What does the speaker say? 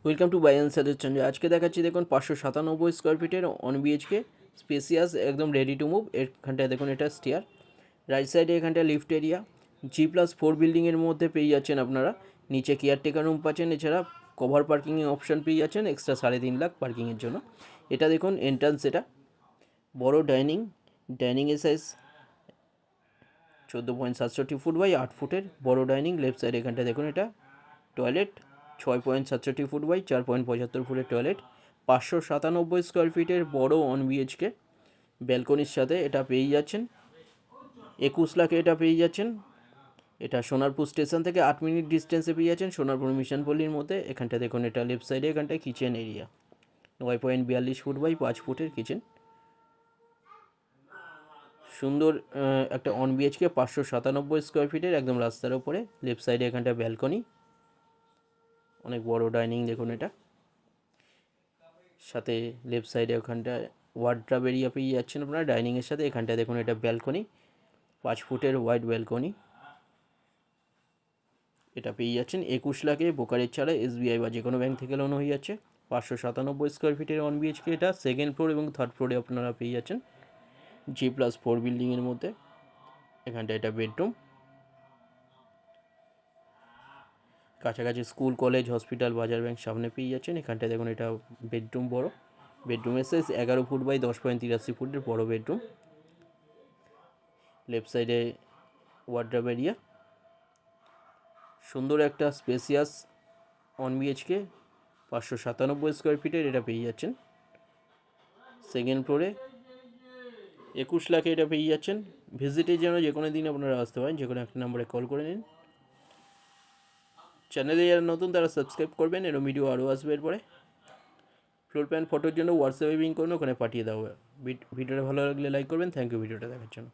Welcome to বাই আনসারের channel. আজকে দেখাচ্ছি দেখুন 597 স্কোয়ার ফিটের অন বিএইচকে স্পেসিয়াস একদম রেডি টু মুভ। এখানটায় দেখুন এটা স্টেয়ার, রাইট সাইডে এখানটা লিফট এরিয়া, G+4 বিল্ডিংয়ের মধ্যে পেয়ে যাচ্ছেন আপনারা। নিচে কেয়ারটেকার রুম পাচ্ছেন, এছাড়া কভার পার্কিংয়ে অপশান পেয়ে যাচ্ছেন এক্সট্রা 3.5 লাখ পার্কিংয়ের জন্য। এটা দেখুন এন্ট্রান্স, এটা বড় ডাইনিংয়ের সাইজ 14.67 ফুট বাই 8 ফুটের বড় ডাইনিং। লেফট সাইড এখানটা দেখুন এটা টয়লেট 6.67 ফুট বাই 4.75 ফুটের টয়লেট। 597 স্কোয়ার ফিটের বড় অন বিএইচকে ব্যালকনির সাথে এটা পেয়ে যাচ্ছেন 21 লাখে এটা পেয়ে যাচ্ছেন। এটা সোনারপুর স্টেশন থেকে 8 মিনিট ডিস্টেন্সে পেয়ে যাচ্ছেন, সোনারপুর মিশন পল্লীর মধ্যে। এখানটা দেখুন এটা লেফট সাইডে এখানটায় কিচেন এরিয়া 9.42 ফুট বাই 5 ফুটের কিচেন। সুন্দর একটা অন বিএইচকে 597 স্কোয়ার ফিটের একদম রাস্তার ওপরে। লেফট সাইডে এখানটা ব্যালকনি, অনেক বড় ডাইনিং দেখুন এটা। সাথে লেফট সাইডে ওখানটা ওয়ার্ড্রব এরিয়া পেয়ে যাচ্ছেন আপনারা ডাইনিংয়ের সাথে। এখানটা দেখুন এটা ব্যালকনি, 5 ফুটের ওয়াইড ব্যালকনি। এটা পেয়ে যাচ্ছেন 21 লাখে ব্রোকারেজ ছাড়া, SBI বা যে কোনো ব্যাংক থেকে লোন হয়ে যাচ্ছে। 597 স্কোয়ার ফিটের অন বিএইচকে এটা সেকেন্ড ফ্লোর এবং থার্ড ফ্লোরে আপনারা পেয়ে যাচ্ছেন G+4 বিল্ডিংয়ের মধ্যে। এখানটা এটা বেডরুম, কাছাকাছি স্কুল, কলেজ, হসপিটাল, বাজার, ব্যাংক সামনে পেয়ে যাচ্ছেন। এখানটায় দেখুন এটা বেডরুম বড়, বেডরুমের সাইজ 11 ফুট বাই 10.83 ফুটের বড় বেডরুম। লেফট সাইডে ওয়ার্ড্রব এরিয়া, সুন্দর একটা স্পেসিয়াস অন বিএইচকে 597 স্কোয়ার ফিটের এটা পেয়ে যাচ্ছেন সেকেন্ড ফ্লোরে। 21 লাখে এটা পেয়ে যাচ্ছেন। ভিজিটের জন্য যে কোনো দিন আপনারা আসতে পারেন, যে কোনো একটা নম্বরে কল করে নিন। চ্যানেলে যারা নতুন তারা সাবস্ক্রাইব করবেন, এরকম ভিডিও আরও আসবে এরপরে। ফ্লোর প্ল্যান ফটোর জন্য হোয়াটসঅ্যাপে লিঙ্ক করুন, ওখানে পাঠিয়ে দেওয়া হবে। ভিডিওটা ভালো লাগলে লাইক করবেন। থ্যাংক ইউ ভিডিওটা দেখার জন্য।